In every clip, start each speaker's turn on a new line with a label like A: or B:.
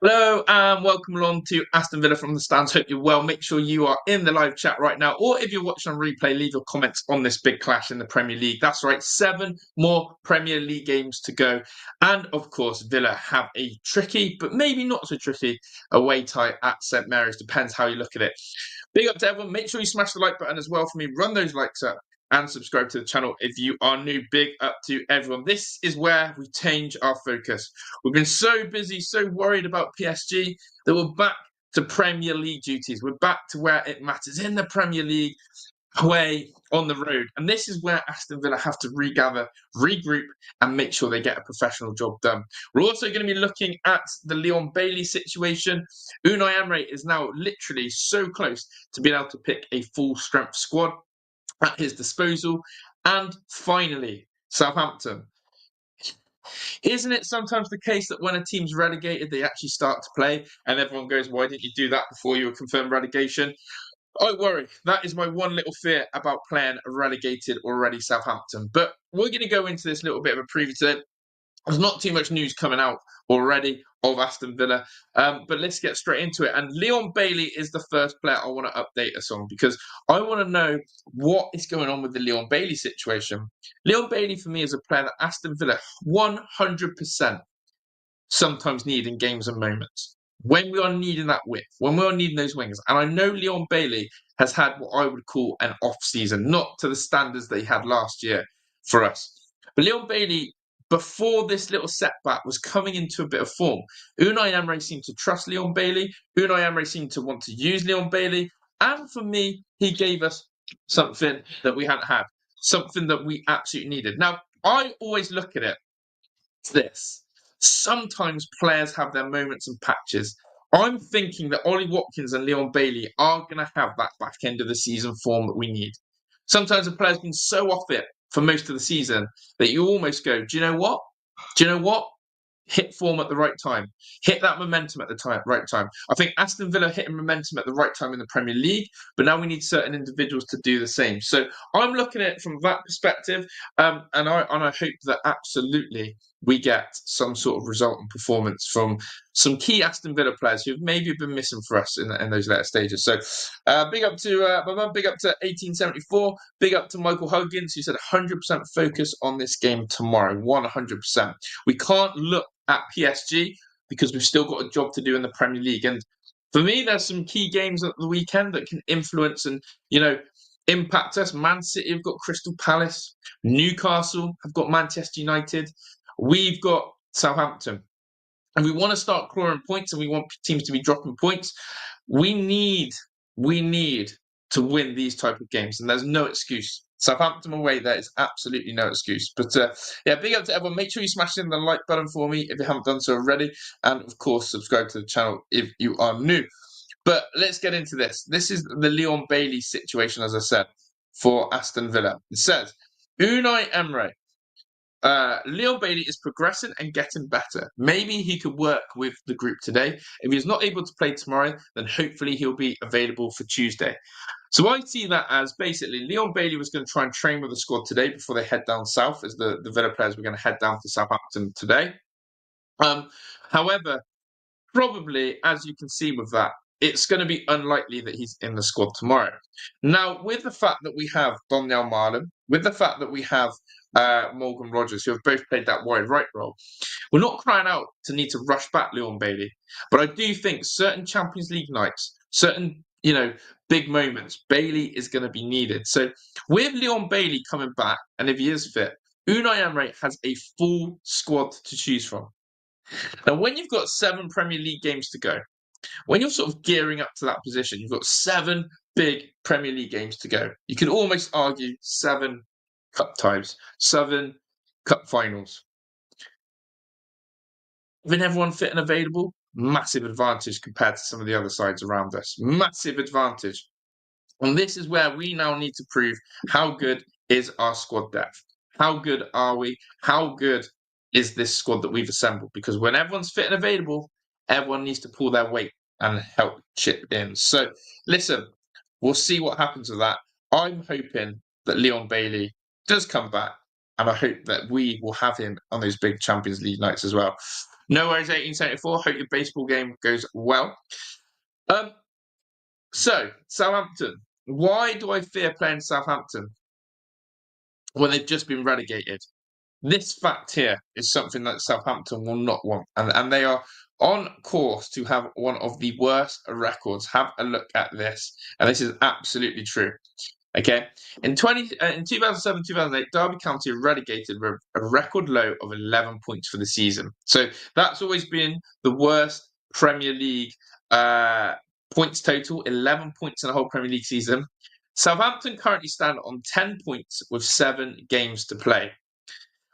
A: Hello and welcome along to Aston Villa from the stands. Hope you're well. Make sure you are in the live chat right now, or if you're watching on replay, leave your comments on this big clash in the Premier League. That's right, 7 more Premier League games to go. And of course, Villa have a tricky, but maybe not so tricky, away tie at St Mary's. Depends how you look at it. Big up to everyone. Make sure you smash the like button as well for me. Run those likes up and subscribe to the channel if you are new. Big up to everyone. This is where we change our focus. We've been so busy, so worried about PSG that we're back to Premier League duties. We're back to where it matters in the Premier League, away on the road. And this is where Aston Villa have to regather, regroup, and make sure they get a professional job done. We're also going to be looking at the Leon Bailey situation. Unai Emery is now literally so close to being able to pick a full-strength squad at his disposal. And finally, Southampton. Isn't it sometimes the case that when a team's relegated, they actually start to play and everyone goes, why didn't you do that before you were confirmed relegation? Don't worry, that is my one little fear about playing a relegated already Southampton. But we're going to go into this little bit of a preview today. There's not too much news coming out already of Aston Villa, but let's get straight into it. And Leon Bailey is the first player I want to update us on because I want to know what is going on with the Leon Bailey situation. Leon Bailey, for me, is a player that Aston Villa 100% sometimes need in games and moments. When we are needing that width, when we are needing those wings. And I know Leon Bailey has had what I would call an off season, not to the standards that he had last year for us. But Leon Bailey, before this little setback, was coming into a bit of form. Unai Emery seemed to trust Leon Bailey. Unai Emery seemed to want to use Leon Bailey. And for me, he gave us something that we hadn't had, something that we absolutely needed. Now, I always look at it as this. Sometimes players have their moments and patches. I'm thinking that Ollie Watkins and Leon Bailey are going to have that back end of the season form that we need. Sometimes a player's been so off it for most of the season that you almost go, do you know what? Do you know what? Hit form at the right time. Hit that momentum at the right time. I think Aston Villa hitting momentum at the right time in the Premier League, but now we need certain individuals to do the same. So I'm looking at it from that perspective, and I hope that absolutely we get some sort of result and performance from some key Aston Villa players who have maybe been missing for us in those later stages. So big up to my mum, big up to 1874, big up to Michael Huggins, who said 100% focus on this game tomorrow, 100%. We can't look at PSG because we've still got a job to do in the Premier League. And for me, there's some key games at the weekend that can influence and, impact us. Man City have got Crystal Palace. Newcastle have got Manchester United. We've got Southampton. And we want to start clawing points and we want teams to be dropping points. We need to win these type of games. And there's no excuse. Southampton away, there is absolutely no excuse. But big up to everyone. Make sure you smash in the like button for me if you haven't done so already. And of course, subscribe to the channel if you are new. But let's get into this. This is the Leon Bailey situation, as I said, for Aston Villa. It says, Unai Emery. Leon Bailey is progressing and getting better. Maybe he could work with the group today. If he's not able to play tomorrow, then hopefully he'll be available for Tuesday. So I see that as basically Leon Bailey was going to try and train with the squad today before they head down south, as the Villa players were going to head down to Southampton today. However, probably, as you can see with that, it's going to be unlikely that he's in the squad tomorrow. Now, with the fact that we have Donyell Marlon, with the fact that we have Morgan Rogers, who have both played that wide right role, we're not crying out to need to rush back Leon Bailey. But I do think certain Champions League nights, certain, big moments, Bailey is going to be needed. So with Leon Bailey coming back, and if he is fit, Unai Emery has a full squad to choose from. Now, when you've got 7 Premier League games to go, when you're sort of gearing up to that position, you've got 7 big Premier League games to go. You can almost argue 7 cup ties, 7 cup finals. Having everyone fit and available, massive advantage compared to some of the other sides around us. Massive advantage. And this is where we now need to prove how good is our squad depth. How good are we? How good is this squad that we've assembled? Because when everyone's fit and available, everyone needs to pull their weight and help chip in. So, listen, we'll see what happens with that. I'm hoping that Leon Bailey does come back, and I hope that we will have him on those big Champions League nights as well. No worries, 1874. Hope your baseball game goes well. So, Southampton. Why do I fear playing Southampton when they've just been relegated? This fact here is something that Southampton will not want, and they are on course to have one of the worst records. Have a look at this, and this is absolutely true. Okay, in 2007-2008, Derby County relegated with a record low of 11 points for the season. So that's always been the worst Premier League points total, 11 points in the whole Premier League season. Southampton currently stand on 10 points with 7 games to play.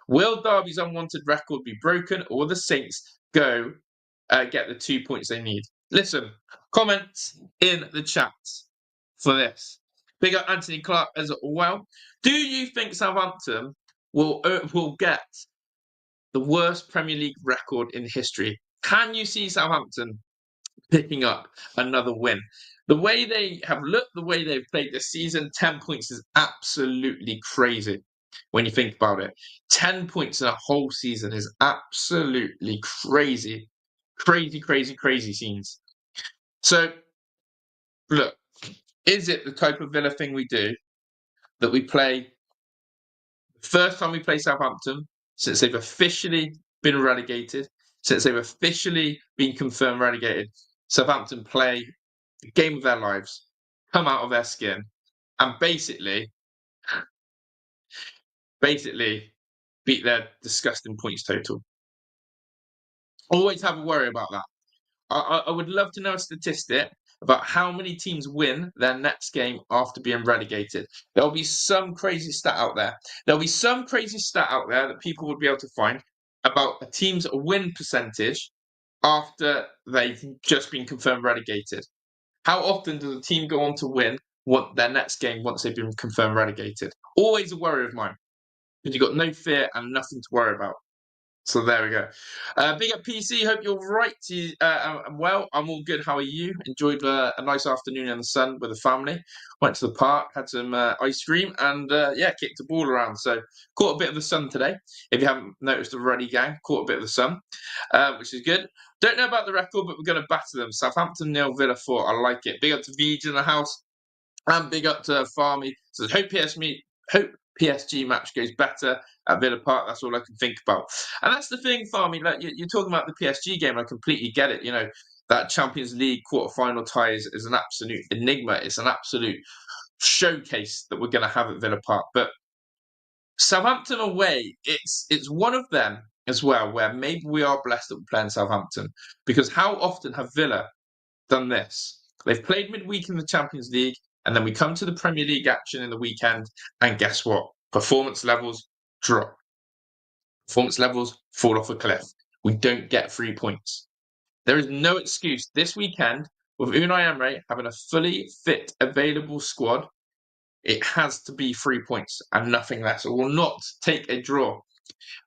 A: Will Derby's unwanted record be broken, or will the Saints go get the 2 points they need? Listen, comments in the chat for this. Big up Anthony Clark as well. Do you think Southampton will get the worst Premier League record in history? Can you see Southampton picking up another win? The way they have looked, the way they've played this season, 10 points is absolutely crazy when you think about it. 10 points in a whole season is absolutely crazy. Crazy scenes. So, look, is it the type of Villa thing we do that we play the first time we play Southampton since they've officially been relegated, since they've officially been confirmed relegated? Southampton play the game of their lives, come out of their skin, and basically beat their disgusting points total. Always have a worry about that. I would love to know a statistic about how many teams win their next game after being relegated. There'll be some crazy stat out there. There'll be some crazy stat out there that people would be able to find about a team's win percentage after they've just been confirmed relegated. How often does a team go on to win their next game once they've been confirmed relegated? Always a worry of mine, because you've got no fear and nothing to worry about. So there we go. Big up PC. Hope you're right. Well, I'm all good. How are you? Enjoyed a nice afternoon in the sun with the family. Went to the park, had some ice cream, and kicked a ball around. So caught a bit of the sun today. If you haven't noticed already, gang, caught a bit of the sun, which is good. Don't know about the record, but we're going to batter them. Southampton 0, Villa 4. I like it. Big up to Vij in the house, and big up to Farmy. So hope PSG match goes better at Villa Park. That's all I can think about. And that's the thing, Farmy. Like you're talking about the PSG game. I completely get it. You know, that Champions League quarter-final tie is an absolute enigma. It's an absolute showcase that we're going to have at Villa Park. But Southampton away, it's one of them as well, where maybe we are blessed that we're playing Southampton. Because how often have Villa done this? They've played midweek in the Champions League, and then we come to the Premier League action in the weekend, and guess what? Performance levels drop. Performance levels fall off a cliff. We don't get 3 points. There is no excuse this weekend with Unai Emery having a fully fit, available squad. It has to be 3 points and nothing less. It will not take a draw.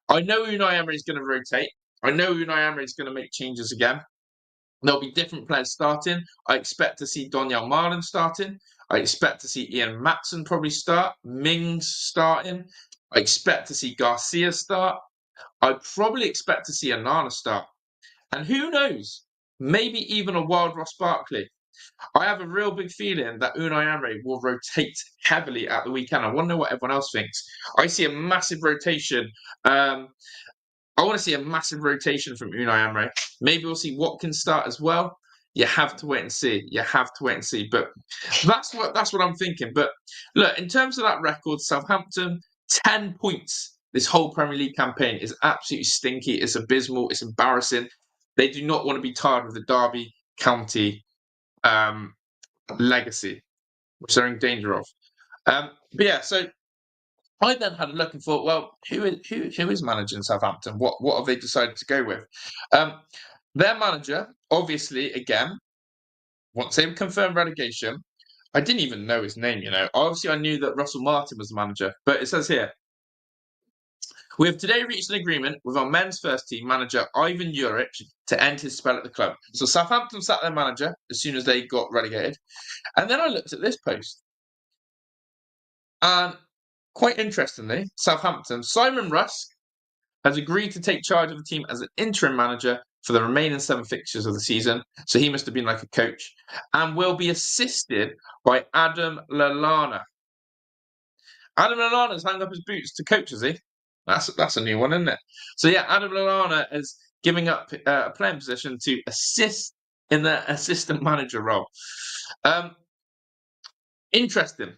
A: I know Unai Emery is going to rotate. I know Unai Emery is going to make changes again. There'll be different players starting. I expect to see Donyell Marlin starting. I expect to see Ian Matson probably start. Mings starting. I expect to see Garcia start. I probably expect to see Onana start. And who knows? Maybe even a wild Ross Barkley. I have a real big feeling that Unai Emery will rotate heavily at the weekend. I want to know what everyone else thinks. I see a massive rotation. I want to see a massive rotation from Unai Emery. Maybe we'll see Watkins start as well. You have to wait and see. But that's what I'm thinking. But look, in terms of that record, Southampton, 10 points this whole Premier League campaign is absolutely stinky. It's abysmal. It's embarrassing. They do not want to be tied with the Derby County legacy, which they're in danger of. But yeah, so I then had a look and thought, well, who is managing Southampton? What have they decided to go with? Their manager, obviously, again, once they've confirmed relegation, I didn't even know his name, you know. Obviously, I knew that Russell Martin was the manager, but it says here, we have today reached an agreement with our men's first team manager, Ivan Juric, to end his spell at the club. So Southampton sacked their manager as soon as they got relegated. And then I looked at this post. And quite interestingly, Southampton, Simon Rusk has agreed to take charge of the team as an interim manager for the remaining 7 fixtures of the season. So he must have been like a coach, and will be assisted by Adam Lallana. Adam Lallana's hung up his boots to coach, is he? That's a new one, isn't it? So yeah, Adam Lallana is giving up a playing position to assist in the assistant manager role. Interesting.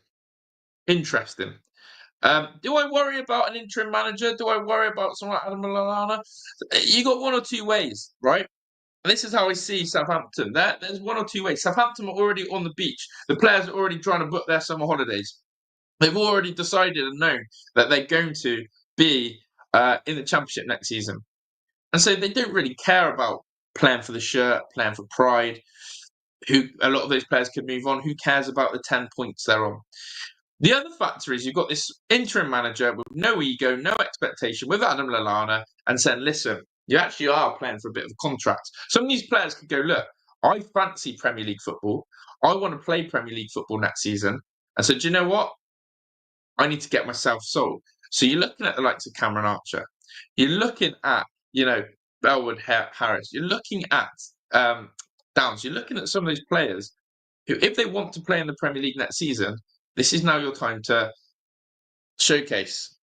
A: Do I worry about an interim manager? Do I worry about someone like Adam Lallana? You got one or two ways, right? And this is how I see Southampton. There's one or two ways. Southampton are already on the beach. The players are already trying to book their summer holidays. They've already decided and known that they're going to be in the Championship next season. And so they don't really care about playing for the shirt, playing for pride. A lot of those players could move on. Who cares about the 10 points they're on? The other factor is you've got this interim manager with no ego, no expectation, with Adam Lallana, and saying, listen, you actually are playing for a bit of a contract. Some of these players could go, look, I fancy Premier League football. I want to play Premier League football next season. And so, do you know what? I need to get myself sold. So you're looking at the likes of Cameron Archer. You're looking at, Belwood Harris. You're looking at Downs. You're looking at some of those players who, if they want to play in the Premier League next season, this is now your time to showcase.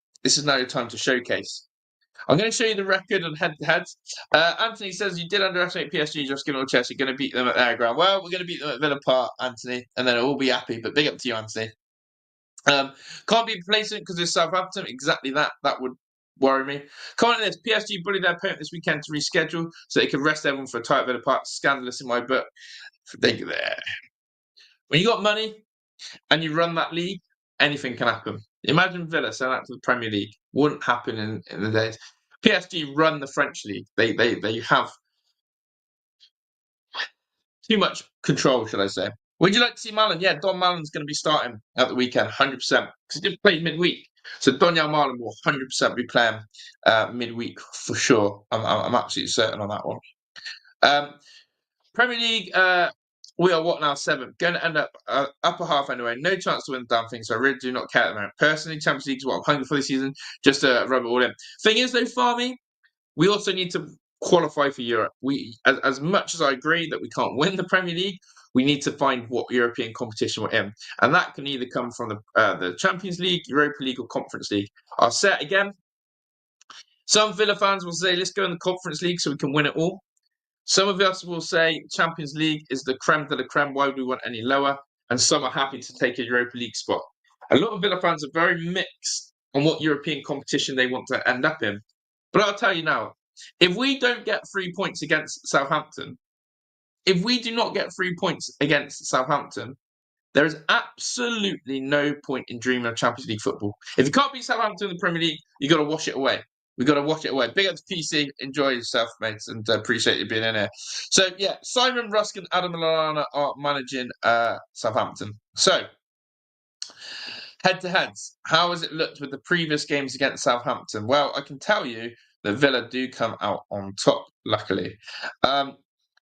A: I'm going to show you the record on head-to-heads. Anthony says you did underestimate PSG, just giving a chest. You're going to beat them at their ground. Well, we're going to beat them at Villa Park, Anthony, and then we'll be happy. But big up to you, Anthony. Can't be complacent because it's Southampton. Exactly that. That would worry me. Comment on this. PSG bullied their opponent this weekend to reschedule so they could rest everyone for a tight Villa Park. Scandalous in my book. When you got money and you run that league, anything can happen. Imagine Villa sent out to the Premier League. Wouldn't happen in the days. PSG run the French league. They have too much control, should I say. Would you like to see Malen? Yeah, Don Malen's going to be starting at the weekend, 100%. Because he didn't play midweek. So Donyell Malen will 100% be playing midweek for sure. I'm absolutely certain on that one. Premier League, we are what now? 7th. Going to end up upper half anyway. No chance to win the damn thing, so I really do not care at the moment. Personally, Champions League is what I'm hungry for this season, just to rub it all in. Thing is, though, Farmy, we also need to qualify for Europe. As much as I agree that we can't win the Premier League, we need to find what European competition we're in. And that can either come from the Champions League, Europa League, or Conference League. I'll say it again. Some Villa fans will say, let's go in the Conference League so we can win it all. Some of us will say Champions League is the creme de la creme. Why would we want any lower? And some are happy to take a Europa League spot. A lot of Villa fans are very mixed on what European competition they want to end up in. But I'll tell you now, if we don't get 3 points against Southampton, if we do not get 3 points against Southampton, there is absolutely no point in dreaming of Champions League football. If you can't beat Southampton in the Premier League, you've got to wash it away. We've got to wash it away. Big up to PC. Enjoy yourself, mates, and appreciate you being in here. So, yeah, Simon Rusk and Adam Lallana are managing Southampton. So, head-to-heads, how has it looked with the previous games against Southampton? Well, I can tell you that Villa do come out on top, luckily.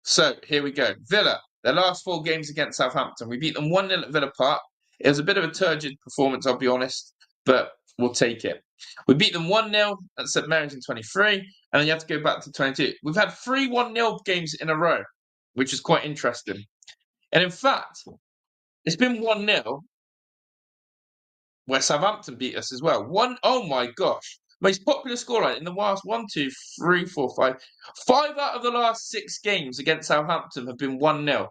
A: So, here we go. Villa, their last 4 games against Southampton. We beat them 1-0 at Villa Park. It was a bit of a turgid performance, I'll be honest, but we'll take it. We beat them 1-0 at St Mary's in 23, and then you have to go back to 22. We've had 3 1-0 games in a row, which is quite interesting. And in fact, it's been 1-0 where Southampton beat us as well. Oh my gosh. Most popular scoreline in the last 5 out of the last 6 games against Southampton have been 1-0.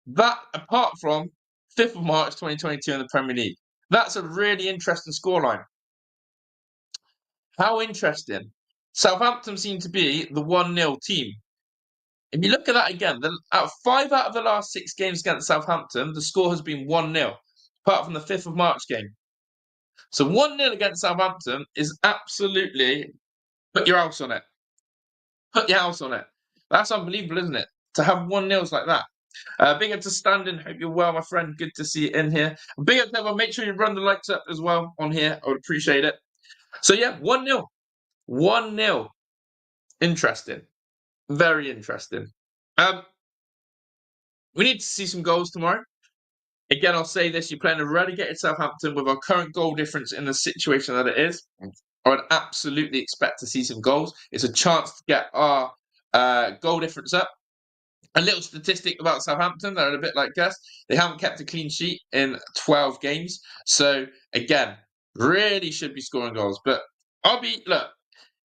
A: That, apart from 5th of March 2022 in the Premier League. That's a really interesting scoreline. How interesting. Southampton seem to be the 1-0 team. If you look at that again, 5 out of the last 6 games against Southampton, the score has been 1-0, apart from the 5th of March game. So 1-0 against Southampton is absolutely, put your house on it. Put your house on it. That's unbelievable, isn't it? To have 1-0s like that. Big up to Standing. Hope you're well, my friend. Good to see you in here. Big up to everyone. Make sure you run the likes up as well on here. I would appreciate it. So yeah, 1-0. 1-0. Interesting. Very interesting. We need to see some goals tomorrow. Again, I'll say this. You're playing a relegated Southampton with our current goal difference in the situation that it is. I would absolutely expect to see some goals. It's a chance to get our goal difference up. A little statistic about Southampton, they're a bit like Gus. They haven't kept a clean sheet in 12 games. So, again, really should be scoring goals. But look,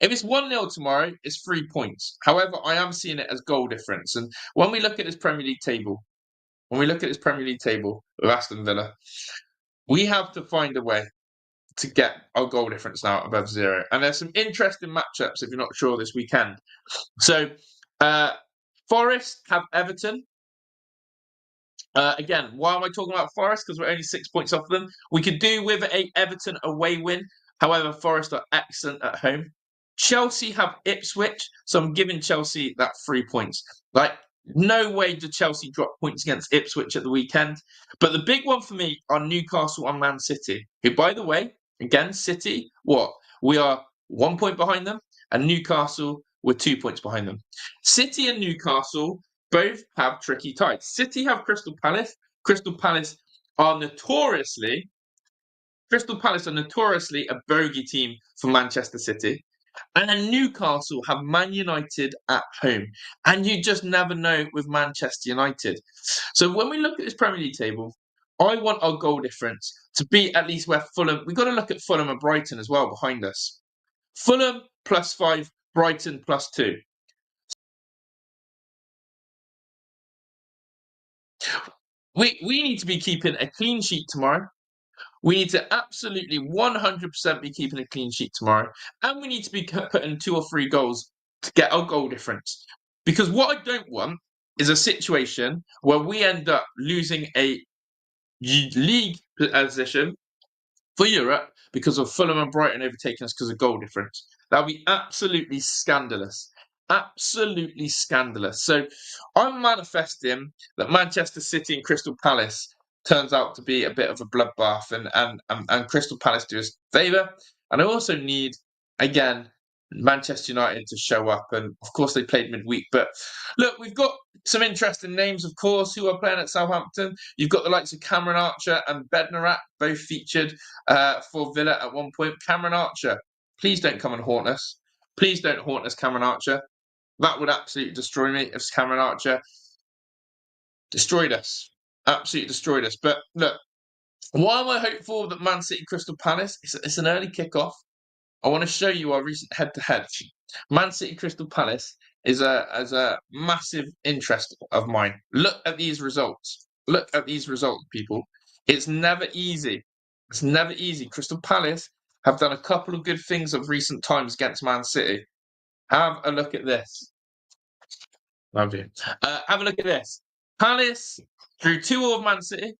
A: if it's 1-0 tomorrow, it's 3 points. However, I am seeing it as goal difference. And when we look at this Premier League table, with Aston Villa, we have to find a way to get our goal difference now above 0. And there's some interesting matchups if you're not sure this weekend. So, Forest have Everton. Again, why am I talking about Forest? Because we're only 6 points off them. We could do with a Everton away win. However, Forest are excellent at home. Chelsea have Ipswich, so I'm giving Chelsea that 3 points. Like, no way do Chelsea drop points against Ipswich at the weekend. But the big one for me are Newcastle and Man City, who, by the way, again, City, we are 1 point behind them, and Newcastle, we're 2 points behind them. City and Newcastle both have tricky ties. City have Crystal Palace. Crystal Palace are notoriously a bogey team for Manchester City. And then Newcastle have Man United at home. And you just never know with Manchester United. So when we look at this Premier League table, I want our goal difference to be at least where Fulham... We've got to look at Fulham and Brighton as well behind us. Fulham +5, Brighton +2. We need to be keeping a clean sheet tomorrow. We need to absolutely 100% be keeping a clean sheet tomorrow. And we need to be putting 2 or 3 goals to get our goal difference. Because what I don't want is a situation where we end up losing a league position for Europe because of Fulham and Brighton overtaking us because of goal difference. That would be absolutely scandalous. Absolutely scandalous. So I'm manifesting that Manchester City and Crystal Palace turns out to be a bit of a bloodbath and Crystal Palace do us a favour. And I also need, again, Manchester United to show up. And of course, they played midweek. But look, we've got some interesting names, of course, who are playing at Southampton. You've got the likes of Cameron Archer and Bednarak, both featured for Villa at one point. Cameron Archer, please don't come and haunt us. Please don't haunt us, Cameron Archer. That would absolutely destroy me if Cameron Archer destroyed us. Absolutely destroyed us. But look, why am I hopeful that Man City Crystal Palace? It's an early kickoff. I want to show you our recent head-to-head. Man City Crystal Palace is a massive interest of mine. Look at these results. Look at these results, people. It's never easy. It's never easy. Crystal Palace have done a couple of good things of recent times against Man City. Have a look at this. Love you. Have a look at this. Palace drew 2-2 of Man City.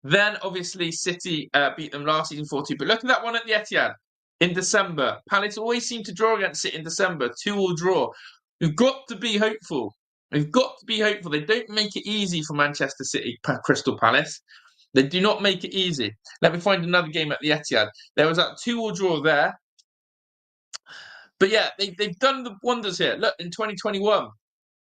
A: Then, obviously, City beat them last season 4-2. But look at that one at the Etihad in December. Palace always seem to draw against City in December. 2-2 draw. We've got to be hopeful. We've got to be hopeful. They don't make it easy for Manchester City, Crystal Palace. They do not make it easy. Let me find another game at the Etihad. There was that 2-2 draw there. But yeah, they've done the wonders here. Look, in 2021,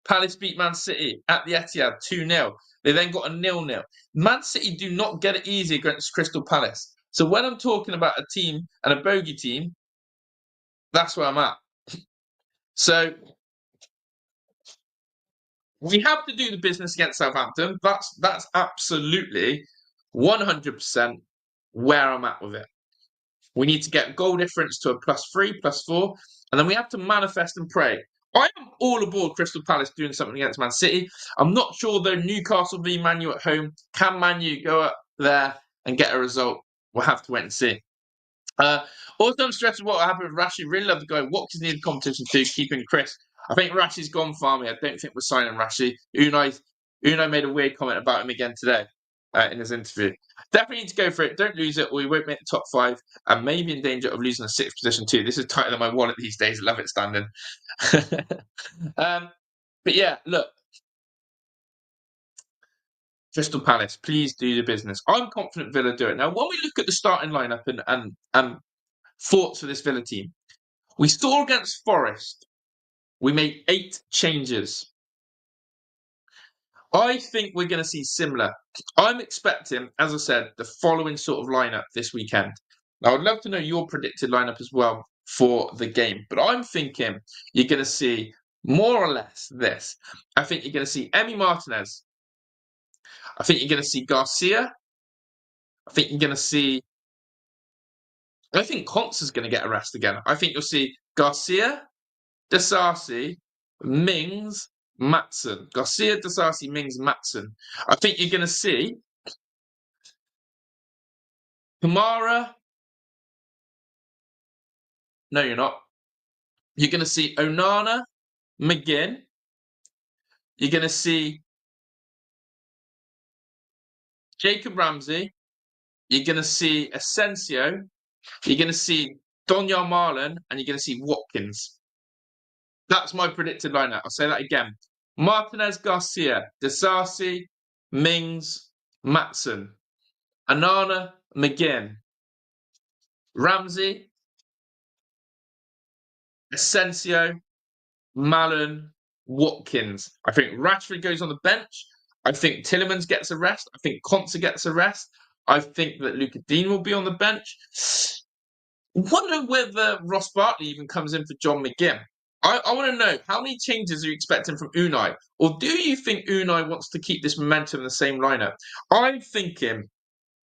A: Palace beat Man City at the Etihad 2-0. They then got a 0-0. Man City do not get it easy against Crystal Palace. So when I'm talking about a team and a bogey team, that's where I'm at. So we have to do the business against Southampton. That's absolutely 100% where I'm at with it. We need to get goal difference to a +3, +4, and then we have to manifest and pray. I am all aboard Crystal Palace doing something against Man City. I'm not sure, though, Newcastle v Man U at home. Can Man U go up there and get a result? We'll have to wait and see. Also, I'm stressed with what happened with Rashi. Really love the guy. What does he need competition to? Keeping Chris. I think Rashi's gone farming. I don't think we're signing Rashi. Unai made a weird comment about him again today in his interview. Definitely need to go for it. Don't lose it, or we won't make the top 5, and maybe in danger of losing a 6th position too. This is tighter than my wallet these days. I love it standing. But yeah, look. Crystal Palace, please do the business. I'm confident Villa do it. Now, when we look at the starting lineup and thoughts for this Villa team, we saw against Forest, we made 8 changes. I think we're going to see similar. I'm expecting, as I said, the following sort of lineup this weekend. Now, I'd love to know your predicted lineup as well for the game, but I'm thinking you're going to see more or less this. I think you're going to see Emi Martinez. I think you're going to see Garcia. I think you're going to see. I think Conts is going to get a rest again. I think you'll see Garcia, Disasi, Mings, Matson. Garcia, Disasi, Mings, Matson. I think you're going to see Kamara. No, you're not. You're going to see Onana, McGinn. You're going to see Jacob Ramsey. You're going to see Asensio. You're going to see Donyal Marlon, and you're going to see Watkins. That's my predicted lineup. I'll say that again. Martinez, Garcia, Disasi, Mings, Matson, Anana, McGinn, Ramsey, Asensio, Malin, Watkins. I think Rashford goes on the bench. I think Tielemans gets a rest. I think Konsa gets a rest. I think that Luka Dean will be on the bench. Wonder whether Ross Barkley even comes in for John McGinn. I want to know, how many changes are you expecting from Unai? Or do you think Unai wants to keep this momentum in the same lineup? I'm thinking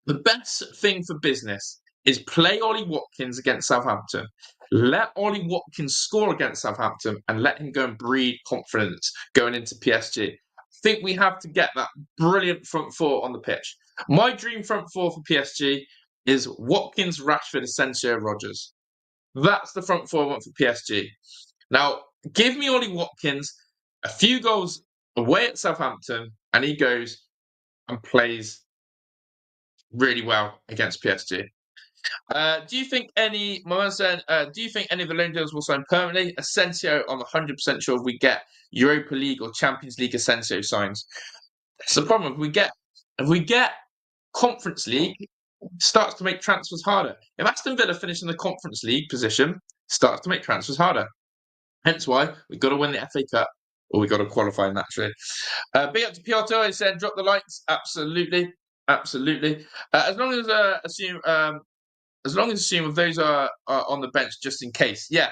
A: the best thing for business is play Ollie Watkins against Southampton. Let Ollie Watkins score against Southampton and let him go and breed confidence going into PSG. I think we have to get that brilliant front four on the pitch. My dream front four for PSG is Watkins, Rashford, Asensio, Rodgers. That's the front four I want for PSG. Now, give me Ollie Watkins a few goals away at Southampton, and he goes and plays really well against PSG. Do you think any of the loan deals will sign permanently? Asensio, I'm 100% sure we get Europa League or Champions League Asensio signs. That's the problem. If we get Conference League, starts to make transfers harder. If Aston Villa finish in the Conference League position, starts to make transfers harder. Hence why we've got to win the FA Cup, or we've got to qualify naturally. Big up to Piotr, he said, drop the likes. Absolutely. Absolutely. As long as assume if those are on the bench just in case. Yeah.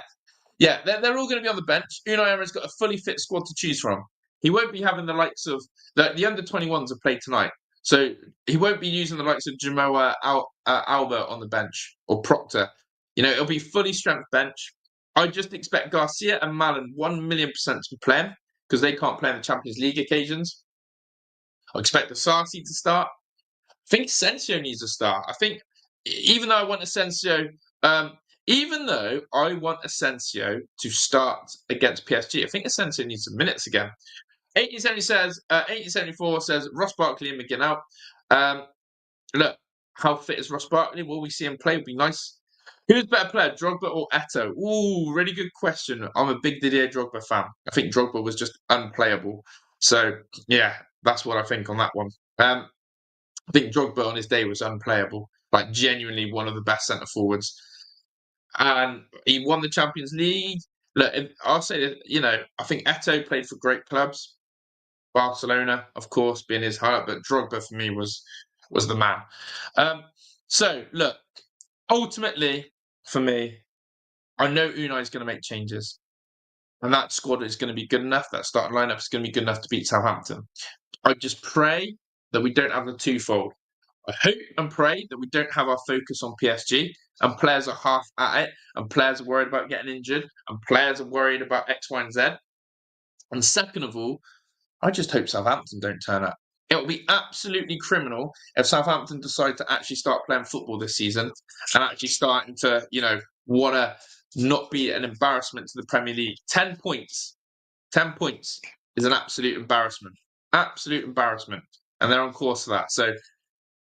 A: Yeah, they're all going to be on the bench. Unai Emery's got a fully fit squad to choose from. He won't be having the likes of the under-21s have played tonight. So he won't be using the likes of Jamoa Alba on the bench or Proctor. It'll be fully strength bench. I just expect Garcia and Malin 1,000,000% to be playing because they can't play in the Champions League occasions. I expect Asasi to start. I think Asensio needs a start. I think even though I want Asensio to start against PSG, I think Asensio needs some minutes again. 1874 says Ross Barkley and McGinn out. Look, how fit is Ross Barkley? Will we see him play? Would be nice. Who's better player, Drogba or Eto'o? Ooh, really good question. I'm a big Didier Drogba fan. I think Drogba was just unplayable. So, yeah, that's what I think on that one. I think Drogba on his day was unplayable. Like, genuinely one of the best centre-forwards. And he won the Champions League. Look, I'll say that, I think Eto'o played for great clubs. Barcelona, of course, being his highlight, but Drogba for me was the man. So, look, ultimately, for me, I know Unai is going to make changes. And that squad is going to be good enough. That starting lineup is going to be good enough to beat Southampton. I just pray that we don't have the twofold. I hope and pray that we don't have our focus on PSG and players are half at it and players are worried about getting injured and players are worried about X, Y, and Z. And second of all, I just hope Southampton don't turn up. It will be absolutely criminal if Southampton decide to actually start playing football this season and actually starting to, want to not be an embarrassment to the Premier League. 10 points. 10 points is an absolute embarrassment. Absolute embarrassment. And they're on course for that. So,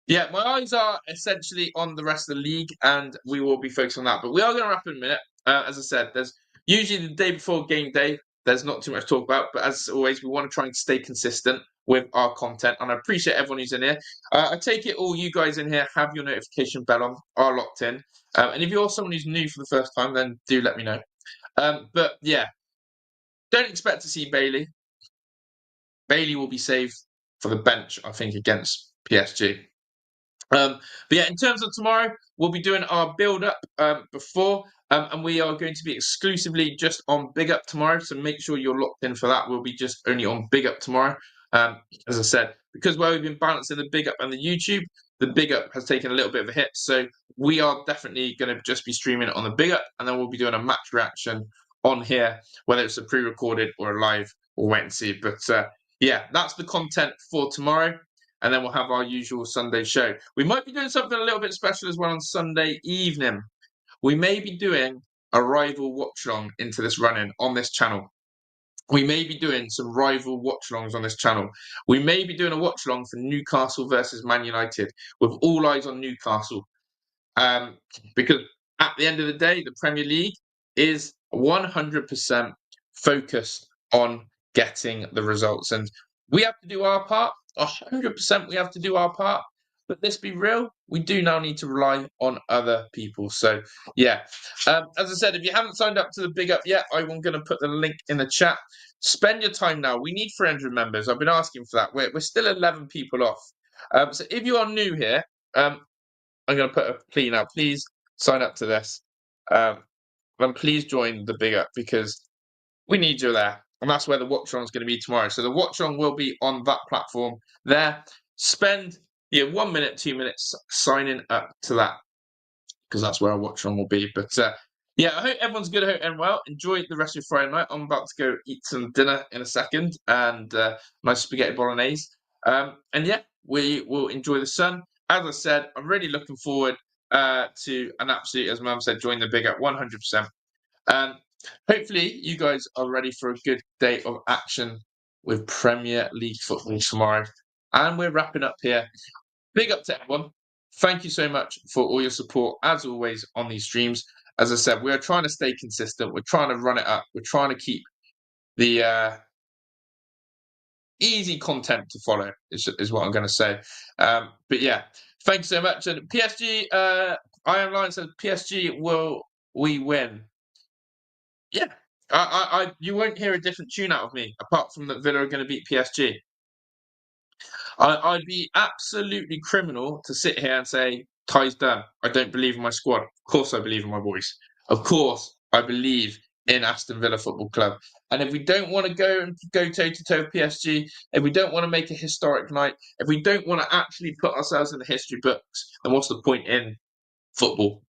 A: yeah, my eyes are essentially on the rest of the league and we will be focused on that. But we are going to wrap in a minute. As I said, there's usually the day before game day, there's not too much to talk about. But as always, we want to try and stay consistent with our content. And I appreciate everyone who's in here. I take it all you guys in here have your notification bell on, are locked in. And if you're someone who's new for the first time, then do let me know. But yeah, don't expect to see Bailey. Bailey will be saved for the bench, I think, against PSG. But yeah, in terms of tomorrow, we'll be doing our build up before, and we are going to be exclusively just on Big Up tomorrow. So make sure you're locked in for that. We'll be just only on Big Up tomorrow. As I said, because where we've been balancing the Big Up and the YouTube, the Big Up has taken a little bit of a hit. So we are definitely going to just be streaming it on the Big Up, and then we'll be doing a match reaction on here, whether it's a pre-recorded or a live. We'll wait and see. But yeah, that's the content for tomorrow. And then we'll have our usual Sunday show. We might be doing something a little bit special as well on Sunday evening. We may be doing a rival watch-along into this run-in on this channel. We may be doing some rival watch-alongs on this channel. We may be doing a watch-along for Newcastle versus Man United with all eyes on Newcastle. Because at the end of the day, the Premier League is 100% focused on getting the results. And we have to do our part. 100% we have to do our part. But let's be real, we do now need to rely on other people. So, yeah. As I said, if you haven't signed up to the Big Up yet, I'm going to put the link in the chat. Spend your time now. We need 300 members. I've been asking for that. We're still 11 people off. So if you are new here, I'm going to put a plea now. Please sign up to this. And please join the Big Up because we need you there. And that's where the watch-on is going to be tomorrow. So the watch-on will be on that platform there. Spend 1 minute, 2 minutes signing up to that because that's where our watch-on will be. But yeah, I hope everyone's good. I hope everyone's well. Enjoy the rest of your Friday night. I'm about to go eat some dinner in a second and nice spaghetti bolognese. And yeah, we will enjoy the sun. As I said, I'm really looking forward to an absolute, as Mum said, join the Big Up 100%. Hopefully, you guys are ready for a good day of action with Premier League football tomorrow. And we're wrapping up here. Big up to everyone. Thank you so much for all your support, as always, on these streams. As I said, we are trying to stay consistent. We're trying to run it up. We're trying to keep the easy content to follow, is what I'm going to say. But yeah, thank you so much. And PSG, I Am Lion says, PSG, will we win? Yeah, you won't hear a different tune out of me, apart from that Villa are going to beat PSG. I'd be absolutely criminal to sit here and say, Ty's done. I don't believe in my squad. Of course I believe in my boys. Of course I believe in Aston Villa Football Club. And if we don't want to go toe-to-toe with PSG, if we don't want to make a historic night, if we don't want to actually put ourselves in the history books, then what's the point in football?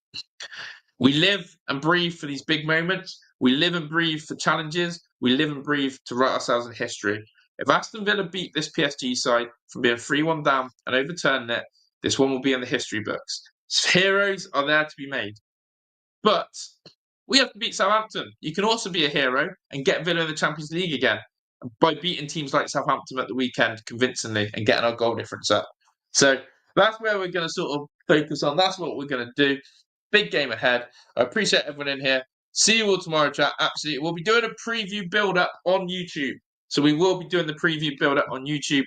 A: We live and breathe for these big moments. We live and breathe for challenges. We live and breathe to write ourselves in history. If Aston Villa beat this PSG side from being 3-1 down and overturn it, this one will be in the history books. Heroes are there to be made. But we have to beat Southampton. You can also be a hero and get Villa in the Champions League again by beating teams like Southampton at the weekend convincingly and getting our goal difference up. So that's where we're going to sort of focus on. That's what we're going to do. Big game ahead. I appreciate everyone in here. See you all tomorrow, chat. Absolutely. We'll be doing a preview build-up on YouTube. So we will be doing the preview build-up on YouTube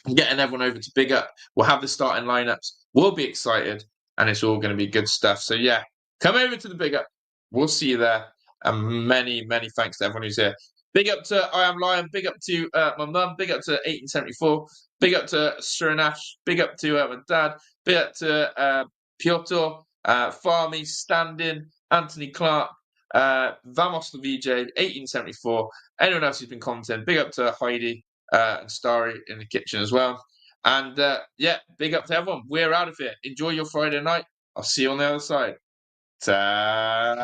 A: and getting everyone over to Big Up. We'll have the starting lineups. We'll be excited, and it's all going to be good stuff. So yeah, come over to the Big Up. We'll see you there. And many, many thanks to everyone who's here. Big up to I Am Lion. Big up to my mum. Big up to 1874. Big up to Surinash. Big up to my dad. Big up to Piotr, Farmy, Standing, Anthony Clark, Vamos the VJ, 1874. Anyone else who's been commenting, big up to Heidi and Starry in the kitchen as well. And yeah, big up to everyone. We're out of here. Enjoy your Friday night. I'll see you on the other side. Ta-da.